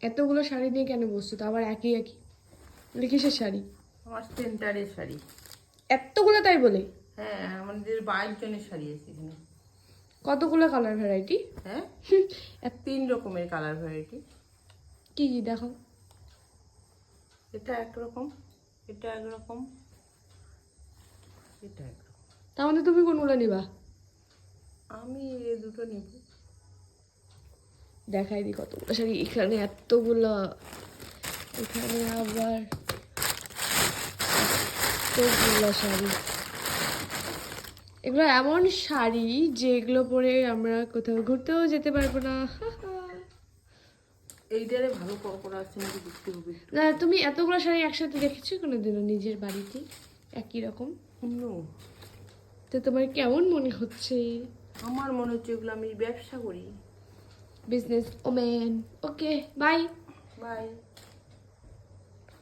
এতগুলো শাড়ি নিয়ে কেন বসছো? তো আবার একই একই কিসের শাড়ি? আমার সেন্টারের শাড়ি। এতগুলো তাই বলে? হ্যাঁ, আমাদের 22 জনের শাড়ি আছে এখানে। কতগুলো কালার ভ্যারাইটি? হ্যাঁ, 3 রকমের কালার ভ্যারাইটি। কি কি দেখো? এটা একরকম, এটা একরকম, এটা একরকম। তার মধ্যে তুমি কোনগুলো নিবা? আমি এই দুটো নিব। দেখাই দি কতগুলো শাড়ি এখানে, এতগুলো। এখানে আবার এতগুলো শাড়ি। এগুলো এমন শাড়ি যেগুলো পরে আমরা কোথাও ঘুরতেও যেতে পারবো না। এইটারে ভালো করা আছে নাকি দেখতে হবে। না, তুমি এতগুলো শাড়ি একসাথে দেখেছো কোনোদিনও নিজের বাড়িতে একই রকম? নো, তো তোমার কেমন মনে হচ্ছে? আমার মনে হচ্ছে এগুলো আমি ব্যবসা করি। Business woman. Okay, bye. By.